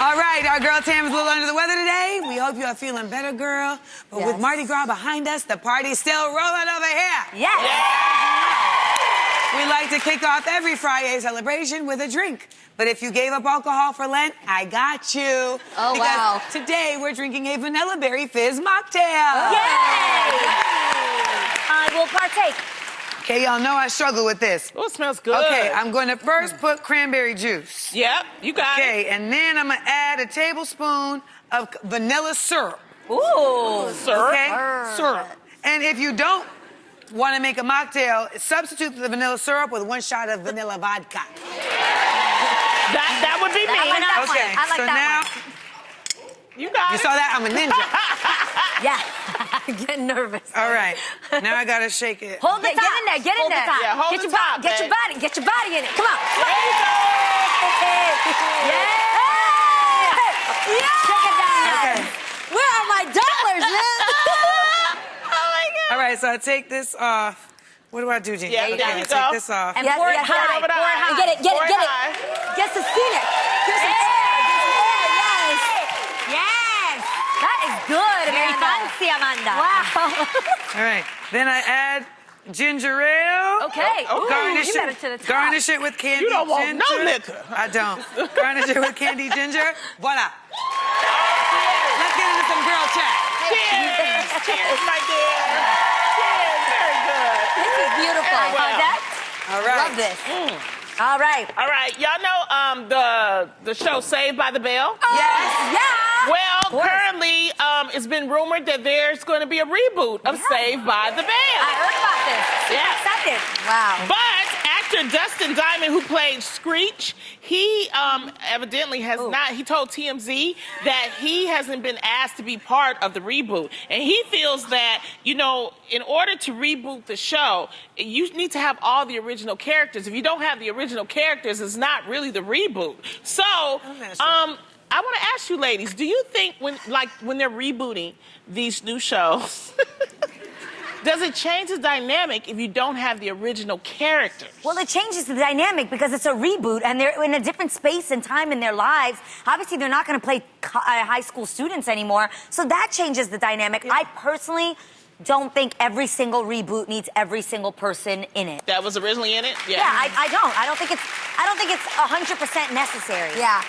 All right, our girl Tam is a little under the weather today. We hope you are feeling better, girl. But with Mardi Gras behind us, the party's still rolling over here. Yes. We like to kick off every Friday celebration with a drink. But if you gave up alcohol for Lent, I got you. Oh, because wow. Today, we're drinking a vanilla berry fizz mocktail. Yay! I will partake. Okay, y'all know I struggle with this. Oh, it smells good. Okay, I'm going to first put cranberry juice. Yep, you got it. Okay, and then I'm going to add a tablespoon of vanilla syrup. Ooh. Syrup? Okay? Syrup. And if you don't want to make a mocktail, substitute the vanilla syrup with 1 shot of vanilla vodka. That would be me. I like that Okay, one. I like so that now, one. You got you it. saw that? I'm a ninja. Yeah. Getting nervous. All right, now I gotta shake it. Hold the top. Get in there. Get in there. Yeah, hold get the your top, Get your babe. body. Get your body in it. Come on. There you go. Yeah. Yeah. Check it down. Okay. Where are my dollars, man? All right, so I take this off. What do I do, Jean? Yeah, okay, there you I go. take this off. And Yes, pour it yes, high. over the Pour it eye. high. Get it. Get Pour it. it Get high. it. Get some scenic. Get some air. Yes. Yes. That is good, Very Amanda. fancy, Amanda. Wow. All right, then I add ginger ale. Okay. Oh, Garnish you it. better to the top. Garnish it with candied You don't want ginger. no liquor. I don't. Garnish it with candied ginger. Voila. Let's get into some girl chat. Cheers. Cheers, my dear. Cheers. Very good. This is beautiful. Well. That? All right. Love this. All right. All right, y'all know the show Saved by the Bell? Yes. Yeah. Well, course. currently, it's been rumored that there's going to be a reboot of Saved by the Bell. I heard about this. Super Yeah. excited. Wow. But actor Dustin Diamond, who played Screech, he evidently has not, he told TMZ that he hasn't been asked to be part of the reboot. And he feels that, you know, in order to reboot the show, you need to have all the original characters. If you don't have the original characters, it's not really the reboot. So, I want to ask you ladies, do you think when they're rebooting these new shows, does it change the dynamic if you don't have the original characters? Well, it changes the dynamic because it's a reboot and they're in a different space and time in their lives. Obviously, they're not going to play high school students anymore, so that changes the dynamic. I personally don't think every single reboot needs every single person in it. That was originally in it? Yeah, I don't. I don't think it's 100% necessary. Yeah.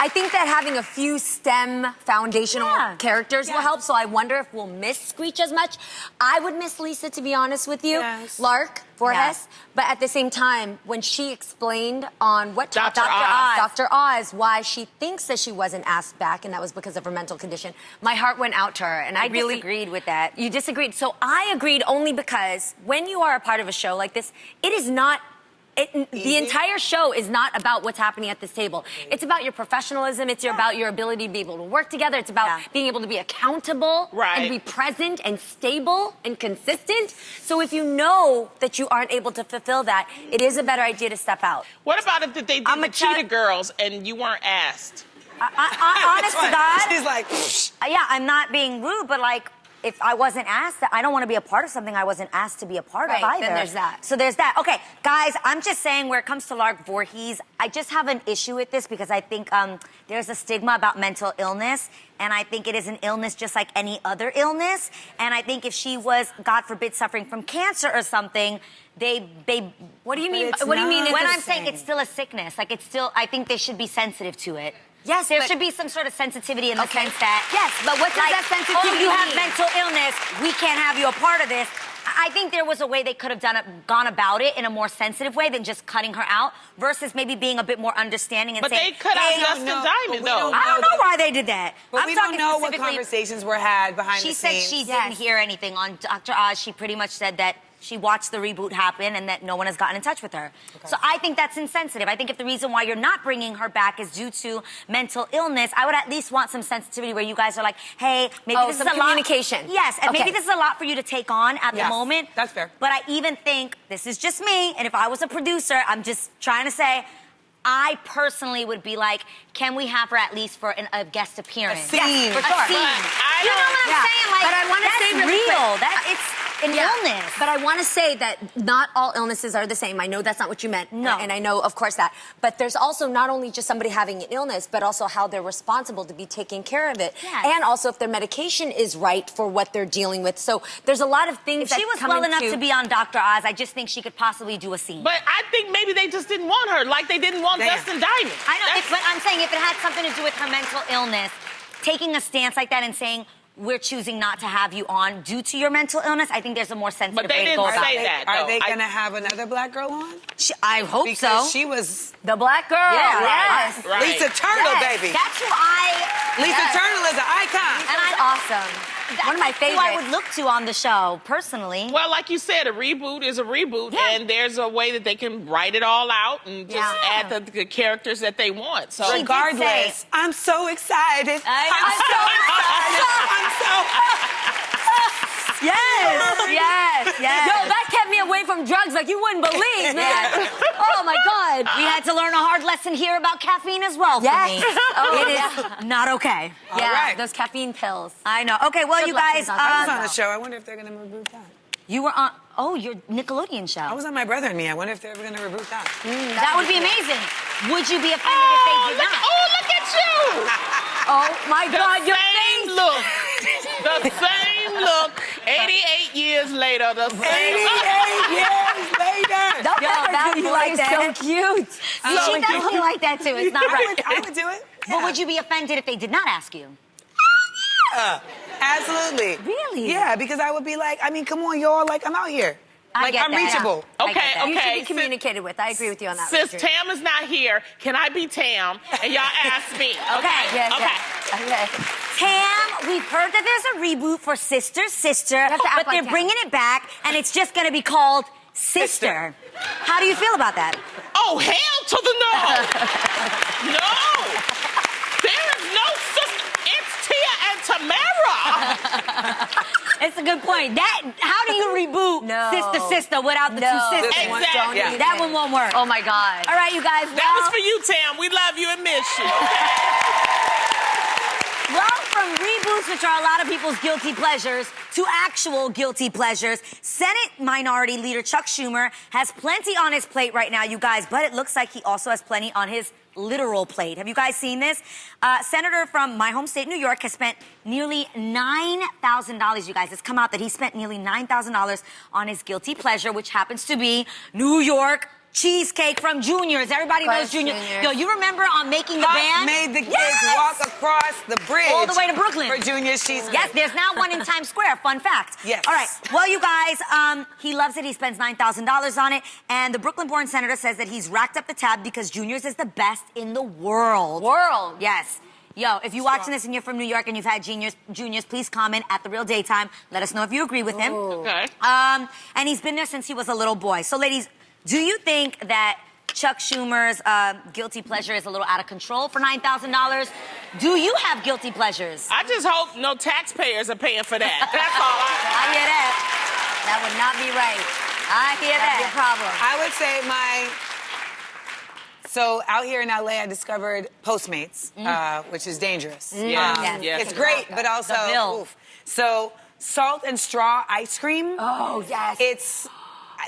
I think that having a few STEM foundational characters will help, so I wonder if we'll miss Screech as much. I would miss Lisa, to be honest with you. Yes. Lark, Voorhees. Yes. But at the same time, when she explained on what Dr. Oz. Dr. Oz, why she thinks that she wasn't asked back, and that was because of her mental condition, my heart went out to her. And I really disagreed with that. You disagreed. So I agreed only because when you are a part of a show like this, it is not. The entire show is not about what's happening at this table. It's about your professionalism. It's about your ability to be able to work together. It's about being able to be accountable and be present and stable and consistent. So if you know that you aren't able to fulfill that, it is a better idea to step out. What about if they did the Cheetah Girls and you weren't asked? Honest to God. She's like, Yeah, I'm not being rude, but like, if I wasn't asked, I don't want to be a part of something I wasn't asked to be a part of either. Then there's that. So there's that. Okay, guys, I'm just saying where it comes to Lark Voorhees, I just have an issue with this because I think there's a stigma about mental illness, and I think it is an illness just like any other illness. And I think if she was, God forbid, suffering from cancer or something, they What do you mean? it's What do you mean? not. when it's I'm saying it's still a sickness, like it's still, I think they should be sensitive to it. Yes, There but- should be some sort of sensitivity in the sense that... Yes, but what does that sensitivity oh, you have mean? mental illness, we can't have you a part of this. I think there was a way they could have gone about it in a more sensitive way than just cutting her out, versus maybe being a bit more understanding and But saying... they cut out hey, Dustin Diamond, though. I don't know why they did that. but I'm we don't talking know what specifically- conversations were had behind She the said scenes. she didn't hear anything on Dr. Oz. She pretty much said that she watched the reboot happen and that no one has gotten in touch with her. So I think that's insensitive. I think if the reason why you're not bringing her back is due to mental illness, I would at least want some sensitivity where you guys are like, hey, maybe this is some a lot. communication. Yes, and Okay. maybe this is a lot for you to take on at the moment. That's fair. But I even think, this is just me, and if I was a producer, I'm just trying to say, I personally would be like, can we have her at least for a guest appearance? A scene. Yes, for A sure. scene. But I You know don't- what I'm saying? Like, But I wanna that's say really real. quick, an illness. But I want to say that not all illnesses are the same. I know that's not what you meant. No. And I know, of course, that. But there's also not only just somebody having an illness, but also how they're responsible to be taking care of it. Yes. And also if their medication is right for what they're dealing with. So there's a lot of things If that she was come well into... enough to be on Dr. Oz, I just think she could possibly do a scene. But I think maybe they just didn't want her, like they didn't want Damn. Dustin Diamond. I know, but I'm saying if it had something to do with her mental illness, taking a stance like that and saying, we're choosing not to have you on due to your mental illness, I think there's a more sensitive But they way to didn't go about say it. that. Are though. they going to have another black girl on? I hope Because so. she was The black girl. Yeah, Yes. Right. Lisa Turtle, Yes, baby. That's who Lisa yes. Turtle is an icon. And that's awesome. One of my Who I favorites. would look to on the show, personally. Well, like you said, a reboot is a reboot, Yeah. and there's a way that they can write it all out and just Yeah. add the characters that they want. So She did Regardless, say- I'm so excited. I'm so Yes, yes. Yo, that kept me away from drugs like you wouldn't believe, man. Oh, my God. We had to learn a hard lesson here about caffeine as well for Yes. me. Oh, It is yeah. not okay. Yeah, right. those caffeine pills. I know. Okay, well, Good you guys, lessons on I was that. on a show. I wonder if they're going to reboot that. you were on, your Nickelodeon show. I was on My Brother and Me. I wonder if they're ever going to reboot that. That would be amazing. Would you be offended if they did not? look at you! Oh, my The God, your same face. look. The same look. 88 years later, the same 88 years later. Yo, that do you boy like is that? so cute. She does look like that too. It's not right. I would do it. But would you be offended if they did not ask you? Absolutely. Really? Yeah, because I would be like, I mean, come on, y'all. Like, I'm out here. I Like, get I'm that. reachable. I get Okay, that. You should okay. be communicated with. I agree with you on that. Since Richard. Tam is not here, can I be Tam? And y'all ask me. Okay. Yes, Okay. yes. Okay. Tam, we've heard that there's a reboot for Sister, Sister, have to act but like they're Tam. bringing it back, and it's just going to be called Sister. How do you feel about that? Oh, hell to the no! No! There is no sister. It's Tia and Tamara. It's a good point. How do you reboot No. Sister, Sister without the two sisters? This one, Exactly. Don't yeah. do That one won't work. Oh, my God. All right, you guys. That was for you, Tam. We love you and miss you. Well, from reboots, which are a lot of people's guilty pleasures, to actual guilty pleasures, Senate Minority Leader Chuck Schumer has plenty on his plate right now, you guys, but it looks like he also has plenty on his literal plate. Have you guys seen this? Senator from my home state, New York, has spent nearly $9,000, you guys. It's come out that he spent nearly $9,000 on his guilty pleasure, which happens to be New York cheesecake from Junior's. Everybody knows Course, Junior. Junior. Yo, you remember on Making the Puff Band? made the kids Yes! walk across the bridge. All the way to Brooklyn. For Junior's cheesecake. Yes, there's now one in Times Square. Fun fact. Yes. All right. Well, you guys, he loves it. He spends $9,000 on it. And the Brooklyn-born senator says that he's racked up the tab because Junior's is the best in the world. World. Yes. Yo, if you're watching this and you're from New York and you've had Junior's, please comment at The Real Daytime. Let us know if you agree with him. Okay. And he's been there since he was a little boy. So, ladies, do you think that Chuck Schumer's guilty pleasure is a little out of control for $9,000? Do you have guilty pleasures? I just hope no taxpayers are paying for that. That's all I hear that. That would not be right. I hear That'd be a that. problem. I would say so out here in LA, I discovered Postmates, which is dangerous. Yeah. Yes. It's great, but also, The bill. oof. So salt and straw ice cream. Oh, yes.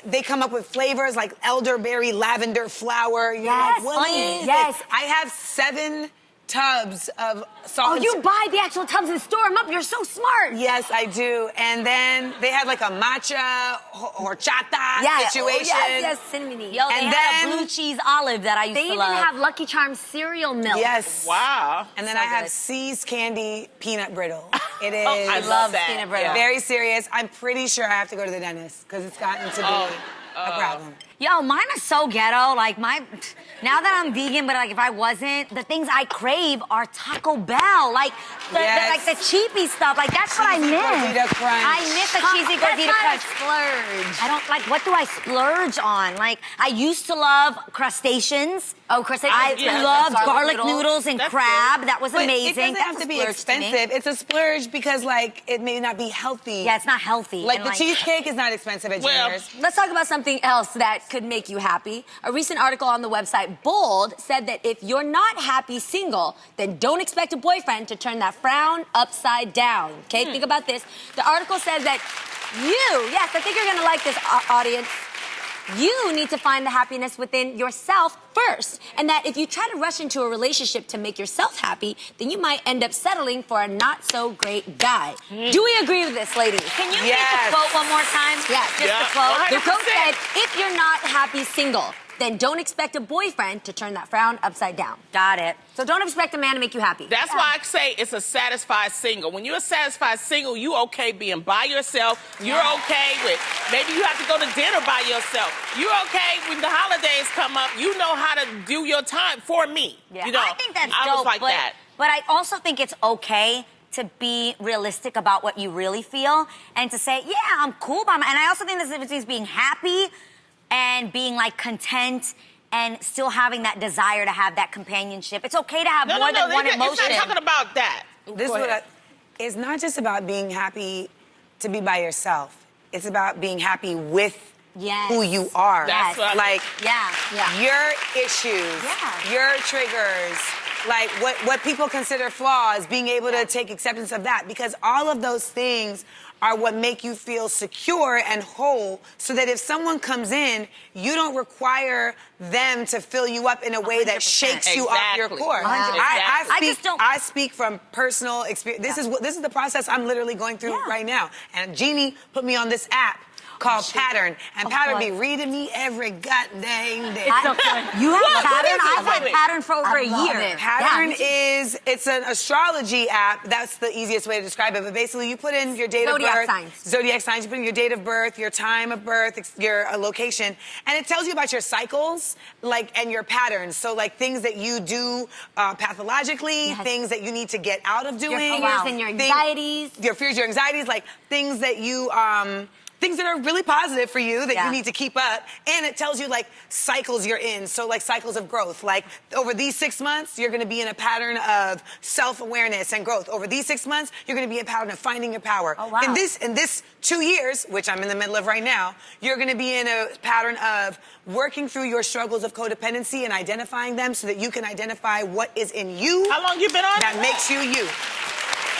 They come up with flavors like elderberry, lavender flower. You're Yes, like, what honey, is yes. it? I have 7 tubs of salt Oh, and you buy the actual tubs and store them up. You're so smart. Yes, I do. And then they had like a matcha horchata Yes. situation. Oh, yes, cinnamony. Yo, they And had a then- blue cheese olive that I used They to even love. have Lucky Charms cereal milk. Yes. Wow. And then So I have good. See's Candy Peanut Brittle. It is I love that. peanut brittle. very serious. I'm pretty sure I have to go to the dentist because it's gotten to be a problem. Yo, mine are so ghetto. Like now that I'm vegan, but like if I wasn't, the things I crave are Taco Bell. Like Yes. the cheapy stuff. Like that's what I Cheesy miss. gordita crunch. I miss a cheesy gordita crunch. Splurge. I don't like. What do I splurge on? Like I used to love crustaceans. Oh, crustaceans. I Yeah. loved Garlic garlic noodles and That's crab. That was But amazing. it doesn't That's have a to be splurge to me. expensive. It's a splurge because like it may not be healthy. Yeah, it's not healthy. Like And, the cheesecake is not expensive at Well, Junior's. Let's talk about something else that could make you happy. A recent article on the website Bold said that if you're not happy single, then don't expect a boyfriend to turn that frown upside down. Okay, think about this. The article says that yes, I think you're gonna like this, audience. You need to find the happiness within yourself first. And that if you try to rush into a relationship to make yourself happy, then you might end up settling for a not so great guy. Do we agree with this, ladies? Can you read the quote one more time? Yes. Just the quote. 100%. The quote said, if you're not happy single, then don't expect a boyfriend to turn that frown upside down. Got it. So don't expect a man to make you happy. That's why I say it's a satisfied single. When you're a satisfied single, you okay being by yourself. You're okay with, maybe you have to go to dinner by yourself. You're okay when the holidays come up. You know how to do your time for me. Yeah. You know, I think that's I dope, was like that. But I also think it's okay to be realistic about what you really feel and to say, yeah, I'm cool by my... And I also think there's a difference between being happy and being like content and still having that desire to have that companionship. It's okay to have more than one emotion. It's not talking about that. This is what it's not just about being happy to be by yourself. It's about being happy with who you are. That's what like Yeah. your issues, your triggers, like what people consider flaws, being able to take acceptance of that, because all of those things are what make you feel secure and whole, so that if someone comes in, you don't require them to fill you up in a way that 100%. shakes you off your core. I speak from personal experience. This is the process I'm literally going through right now. And Jeannie put me on this app called Pattern, and Pattern be reading me every goddamn day. You have Pattern? I've had Wait. Pattern for over a year. Pattern it's an astrology app. That's the easiest way to describe it. But basically, you put in your date of birth, zodiac signs. You put in your date of birth, your time of birth, your location, and it tells you about your cycles, and your patterns. So, things that you do pathologically, things that you need to get out of doing, Your fears and your anxieties. your fears, your anxieties, things that you things that are really positive for you that you need to keep up. And it tells you cycles you're in. So cycles of growth. Over these 6 months, you're going to be in a pattern of self-awareness and growth. Over these 6 months, you're going to be in a pattern of finding your power. Oh, wow. In this 2 years, which I'm in the middle of right now, you're going to be in a pattern of working through your struggles of codependency and identifying them so that you can identify what is in you. How long you been on? That makes you you.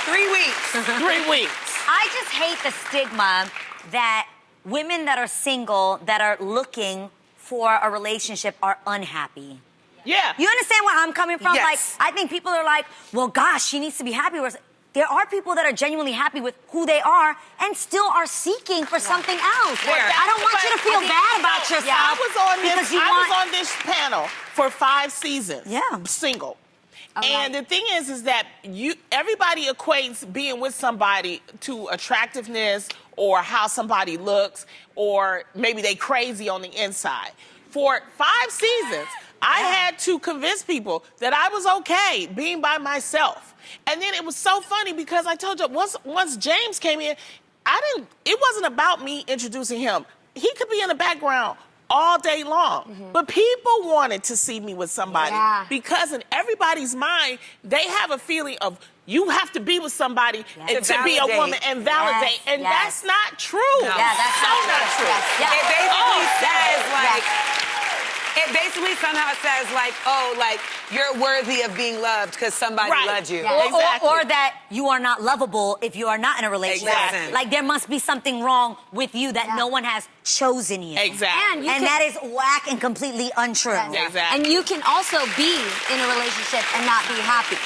3 weeks. 3 weeks. I just hate the stigma that women that are single, that are looking for a relationship, are unhappy. Yeah. You understand where I'm coming from? Yes. I think people are like, well, gosh, she needs to be happy. There are people that are genuinely happy with who they are and still are seeking for something else. I don't want you to feel bad about yourself. I was on this panel for 5 seasons. Yeah. Single. And the thing is that everybody equates being with somebody to attractiveness or how somebody looks, or maybe they crazy on the inside. For 5 seasons, I had to convince people that I was okay being by myself. And then it was so funny because I told you, once James came in, it wasn't about me introducing him. He could be in the background all day long. But people wanted to see me with somebody because in everybody's mind, they have a feeling of you have to be with somebody to be a woman and validate. And that's not true. Yeah, that's so not true. It basically says it basically somehow says you're worthy of being loved because somebody loved you. Or that you are not lovable if you are not in a relationship. Exactly. There must be something wrong with you that no one has chosen you. Exactly. And that is whack and completely untrue. Exactly. And you can also be in a relationship and not be happy.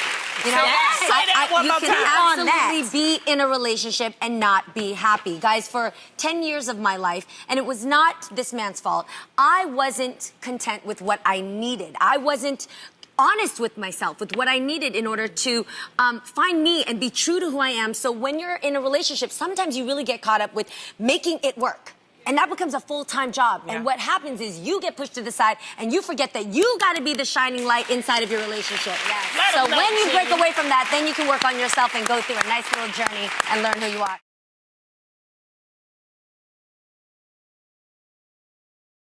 You know, Say that one you more can time. absolutely be in a relationship and not be happy. Guys, for 10 years of my life, and it was not this man's fault, I wasn't content with what I needed. I wasn't honest with myself, with what I needed in order to find me and be true to who I am. So when you're in a relationship, sometimes you really get caught up with making it work. And that becomes a full-time job. And what happens is you get pushed to the side and you forget that you got to be the shining light inside of your relationship. So when you break away from that, then you can work on yourself and go through a nice little journey and learn who you are.